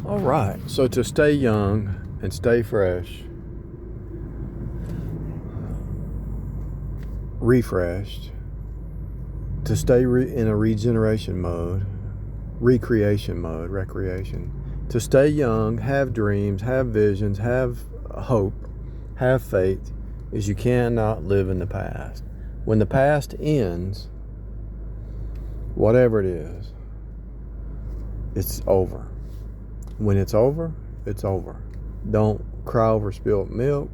All right, so to stay young and stay fresh, refreshed, to stay in a regeneration mode, recreation mode, recreation, to stay young, have dreams, have visions, have hope, have faith, is you cannot live in the past. When the past ends, whatever it is, it's over. When it's over, it's over. Don't cry over spilt milk.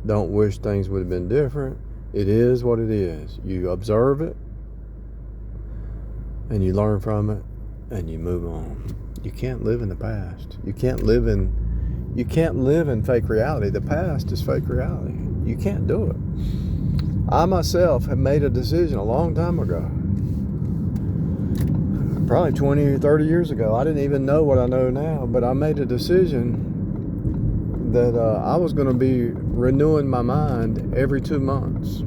Don't wish things would have been different. It is what it is. You observe it, and you learn from it, and you move on. You can't live in the past. You can't live in fake reality. The past is fake reality. You can't do it. I myself have made a decision a long time ago, probably 20 or 30 years ago. I didn't even know what I know now, but I made a decision that I was going to be renewing my mind every 2 months.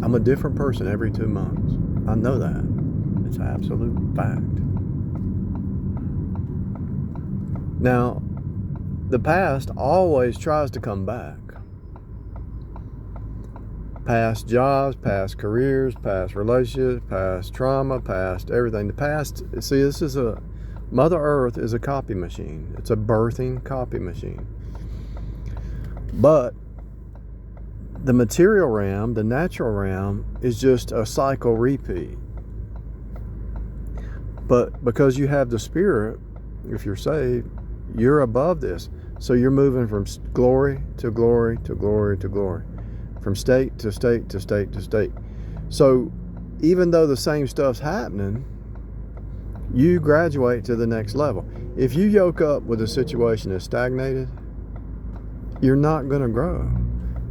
I'm a different person every 2 months. I know that. It's an absolute fact. Now, the past always tries to come back. Past jobs, past careers, past relationships, past trauma, past everything. The past, see, Mother Earth is a copy machine. It's a birthing copy machine. But the material realm, the natural realm, is just a cycle repeat. But because you have the Spirit, if you're saved, you're above this. So you're moving from glory to glory to glory to glory. From state to state to state to state. So even though the same stuff's happening, you graduate to the next level. If you yoke up with a situation that's stagnated, you're not going to grow.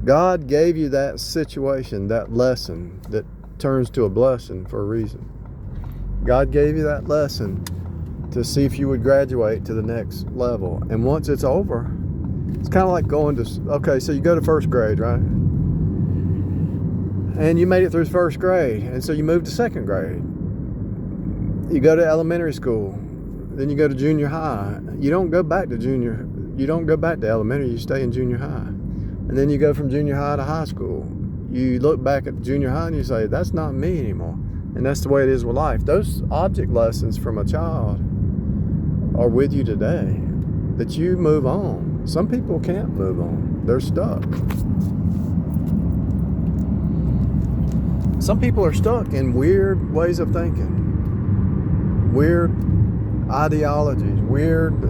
God gave you that situation, that lesson that turns to a blessing for a reason. God gave you that lesson to see if you would graduate to the next level. And once it's over, it's kind of like going to, okay, so you go to first grade, right? And you made it through first grade, and so you move to second grade. You go to elementary school, then you go to junior high. You don't go back to elementary, you stay in junior high. And then you go from junior high to high school. You look back at junior high and you say, that's not me anymore. And that's the way it is with life. Those object lessons from a child are with you today, that you move on. Some people can't move on. They're stuck. Some people are stuck in weird ways of thinking, weird ideologies, weird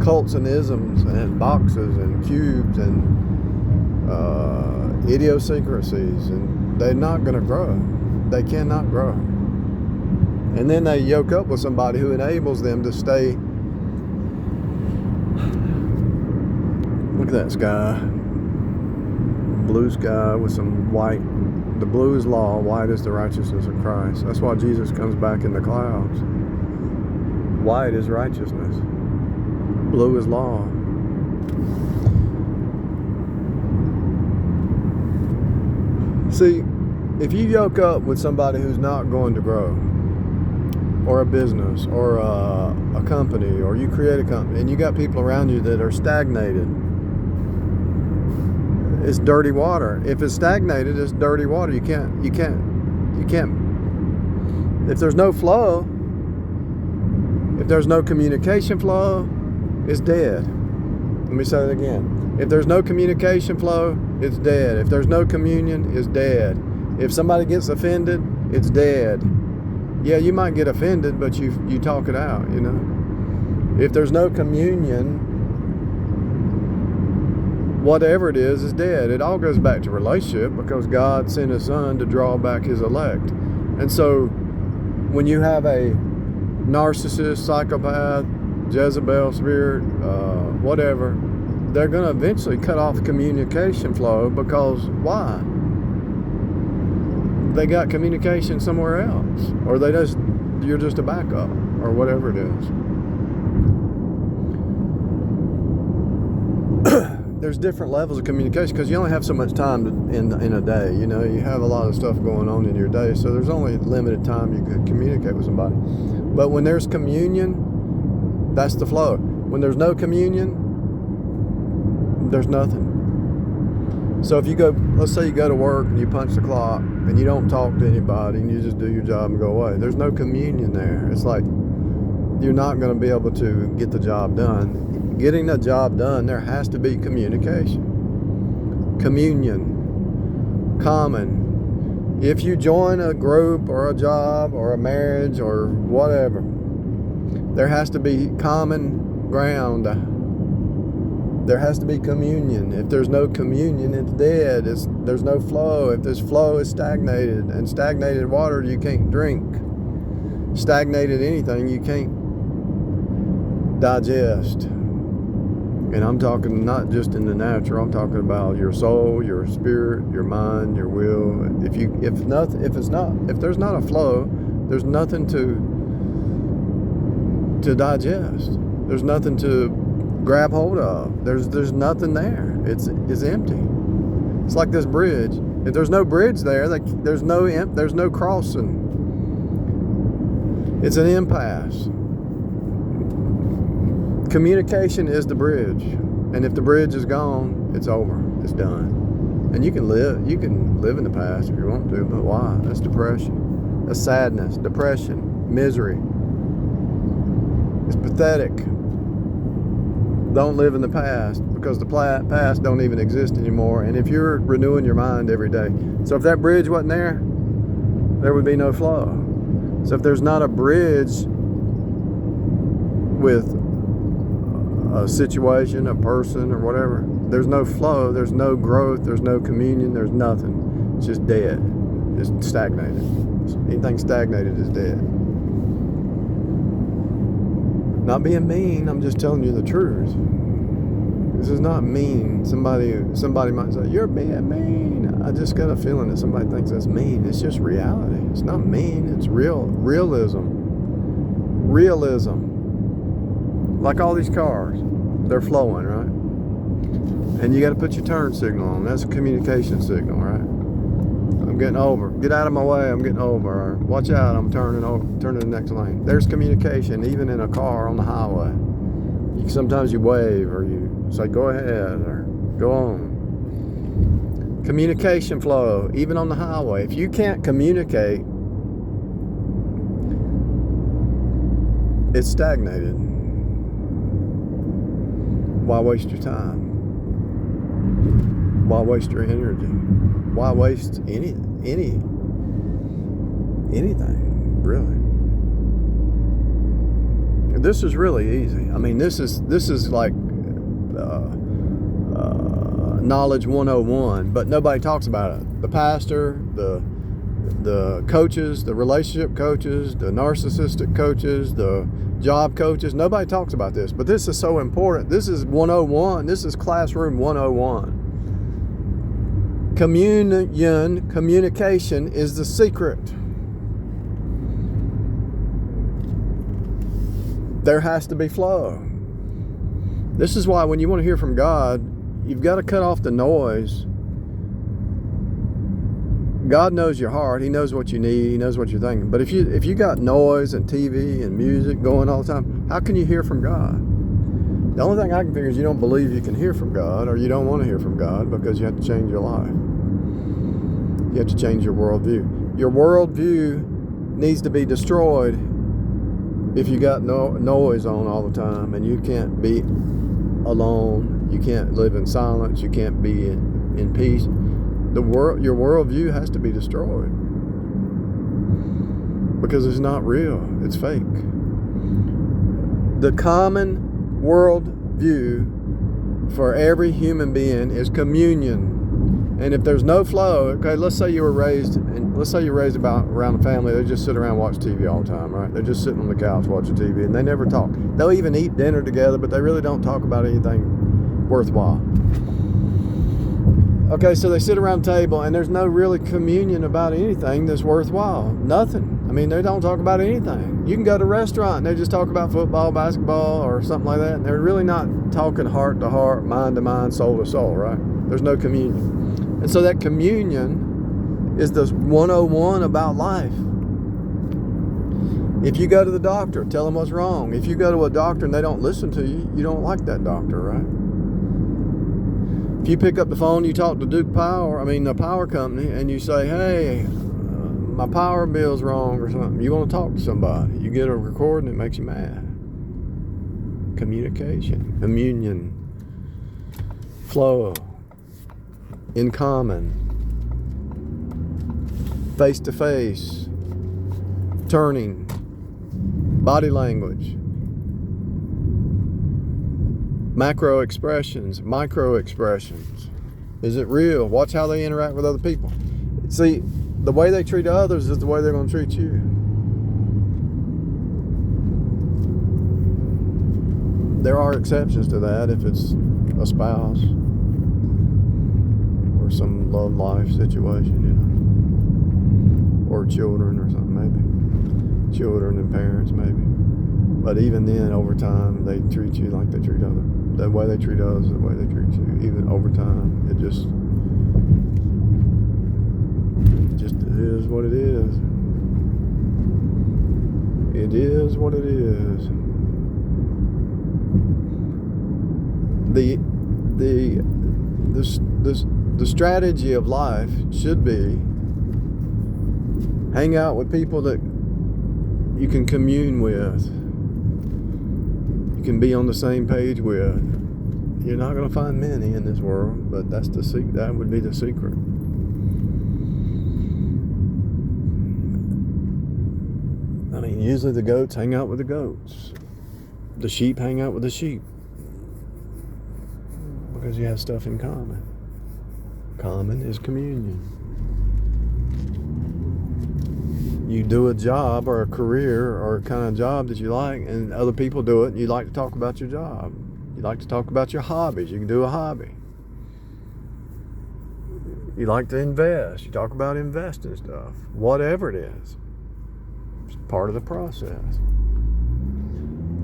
cults and isms and boxes and cubes and idiosyncrasies, and they're not going to grow. They cannot grow. And then they yoke up with somebody who enables them to stay. Look at that sky. Blue sky with some white. The blue is law, white is the righteousness of Christ. That's why Jesus comes back in the clouds. White is righteousness. Blue is law. See, if you yoke up with somebody who's not going to grow, or a business, or a company, or you create a company, and you got people around you that are stagnated, it's dirty water. If it's stagnated, it's dirty water. You can't. If there's no flow, if there's no communication flow, it's dead. Let me say that again. If there's no communication flow, it's dead. If there's no communion, it's dead. If somebody gets offended, it's dead. Yeah, you might get offended, but you talk it out, you know. If there's no communion, whatever it is dead. It all goes back to relationship, because God sent His Son to draw back His elect. And so when you have a narcissist, psychopath, Jezebel spirit, whatever, they're going to eventually cut off the communication flow, because why? They got communication somewhere else, or you're just a backup, or whatever it is. There's different levels of communication, because you only have so much time in a day. You know, you have a lot of stuff going on in your day, so there's only limited time you can communicate with somebody. But when there's communion, That's the flow. When there's no communion, there's nothing. So if you go, let's say you go to work and you punch the clock and you don't talk to anybody and you just do your job and go away, there's no communion there. It's like you're not going to be able to get the job done. Getting the job done, there has to be communication. Communion. Common. If you join a group or a job or a marriage or whatever, there has to be common ground. There has to be communion. If there's no communion, it's dead. There's no flow. If this flow is stagnated, and stagnated water you can't drink. Stagnated anything you can't digest. And I'm talking not just in the natural. I'm talking about your soul, your spirit, your mind, your will. If there's not a flow, there's nothing to digest. There's nothing to grab hold of. There's nothing there. It's empty. It's like this bridge. If there's no bridge there, there's no crossing. It's an impasse. Communication is the bridge, and if the bridge is gone, it's over. It's done. And you can live in the past if you want to, but why? That's depression. That's sadness, depression, misery. It's pathetic. Don't live in the past, because the past don't even exist anymore. And if you're renewing your mind every day, so if that bridge wasn't there, there would be no flow. So if there's not a bridge with a situation, a person, or whatever, there's no flow, there's no growth, there's no communion, there's nothing. It's just dead. It's stagnated. Anything stagnated is dead. Not being mean, I'm just telling you the truth. This is not mean. Somebody might say, you're being mean. I just got a feeling that somebody thinks that's mean. It's just reality. It's not mean, it's realism. Like all these cars, they're flowing, right? And you got to put your turn signal on. That's a communication signal, right? I'm getting over. Get out of my way. I'm getting over. Or, watch out. I'm turning to the next lane. There's communication, even in a car on the highway. Sometimes you wave, or you say, go ahead, or go on. Communication flow, even on the highway. If you can't communicate, it's stagnated. Why waste your time? Why waste your energy? Why waste anything, really? This is really easy. I mean, this is like knowledge 101, but nobody talks about it. The pastor, the coaches, the relationship coaches, the narcissistic coaches, the job coaches, nobody talks about this, but this is so important. This is 101. This is classroom 101. Communication is the secret. There has to be flow. This is why when you want to hear from God, you've got to cut off the noise. God knows your heart. He knows what you need. He knows what you're thinking. But if you got noise and TV and music going all the time, how can you hear from God? The only thing I can figure is you don't believe you can hear from God, or you don't want to hear from God, because you have to change your life. You have to change your worldview. Your worldview needs to be destroyed if you got noise on all the time, and you can't be alone. You can't live in silence. You can't be in peace. Your worldview has to be destroyed, because it's not real. It's fake. The common worldview for every human being is communion. And if there's no flow, okay, let's say you're raised about around the family, they just sit around and watch TV all the time, right? They're just sitting on the couch watching TV, and they never talk. They'll even eat dinner together, but they really don't talk about anything worthwhile. Okay, so they sit around the table, and there's no really communion about anything that's worthwhile. Nothing. I mean, they don't talk about anything. You can go to a restaurant, and they just talk about football, basketball, or something like that, and they're really not talking heart to heart, mind to mind, soul to soul, right? There's no communion. And so that communion is the 101 about life. If you go to the doctor, tell them what's wrong. If you go to a doctor and they don't listen to you, you don't like that doctor, right? If you pick up the phone, you talk to the power company, and you say, hey, my power bill's wrong or something. You want to talk to somebody. You get a recording, it makes you mad. Communication, communion, flow, in common, face to face, turning, body language, macro expressions, micro expressions. Is it real? Watch how they interact with other people. See, the way they treat others is the way they're going to treat you. There are exceptions to that if it's a spouse or some love life situation, or children or something, maybe. Children and parents, maybe. But even then, over time, they treat you like they treat others. The way they treat others is the way they treat you. Even over time, it just is what it is. It is what it is. The strategy of life should be hang out with people that you can commune with, you can be on the same page with. You're not going to find many in this world, but that would be the secret. I mean, usually the goats hang out with the goats. The sheep hang out with the sheep. Because you have stuff in common. Common is communion. You do a job or a career or a kind of job that you like, and other people do it, and you like to talk about your job. You like to talk about your hobbies. You can do a hobby. You like to invest. You talk about investing stuff. Whatever it is. It's part of the process.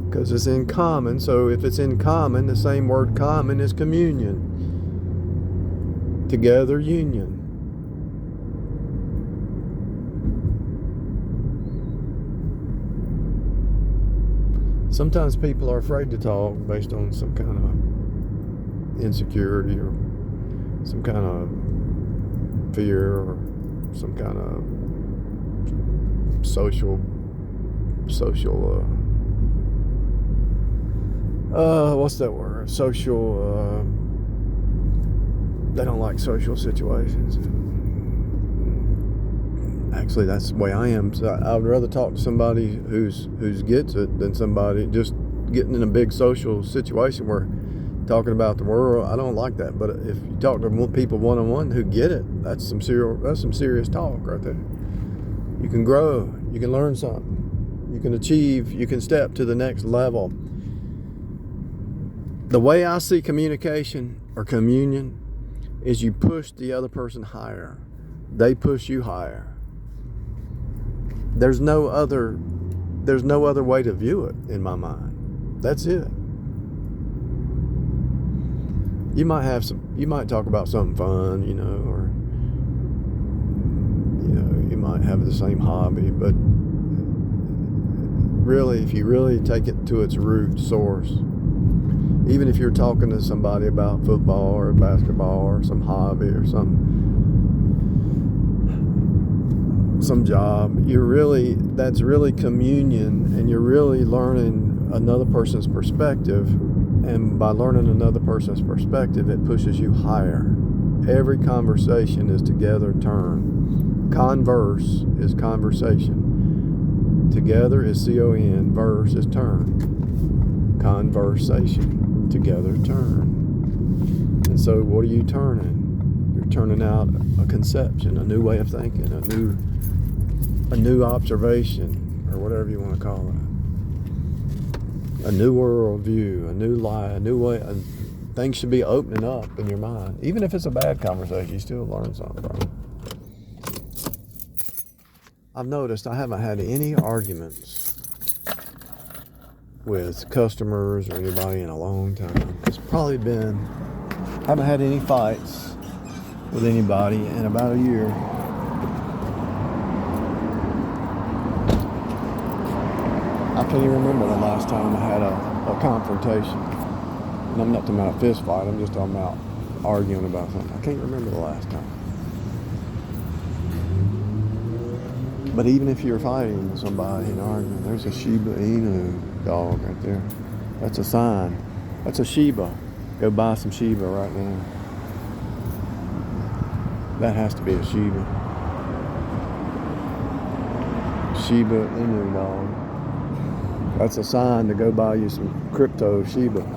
Because it's in common. So if it's in common, the same word common is communion. Together, union. Sometimes people are afraid to talk based on some kind of insecurity or some kind of fear or some kind of social what's that word? They don't like social situations. Actually, that's the way I am. So I would rather talk to somebody who's gets it than somebody just getting in a big social situation where talking about the world. I don't like that. But if you talk to people one-on-one who get it, that's some serious talk right there. You can grow. You can learn something. You can achieve. You can step to the next level. The way I see communication or communion is you push the other person higher. They push you higher. There's no other way to view it in my mind. That's it. You might talk about something fun, or you might have the same hobby, but really, if you really take it to its root source, even if you're talking to somebody about football or basketball or some hobby or some job, that's really communion, and you're really learning another person's perspective, and by learning another person's perspective, it pushes you higher. Every conversation is together turn. Converse is conversation. Together is C-O-N, verse is turn. Conversation. Together turn. And so what are you turning? You're turning out a conception, a new way of thinking, a new observation, or whatever you want to call it. A new world view, a new life, a new way. Things should be opening up in your mind. Even if it's a bad conversation, you still learn something from it. I've noticed I haven't had any arguments with customers or anybody in a long time. I haven't had any fights with anybody in about a year. I can't even remember the last time I had a confrontation. And I'm not talking about a fist fight. I'm just talking about arguing about something. I can't remember the last time. But even if you're fighting with somebody and arguing, there's a Shiba Inu dog right there. That's a sign. That's a Shiba. Go buy some Shiba right now. That has to be a Shiba. Shiba Inu dog. That's a sign to go buy you some crypto Shiba.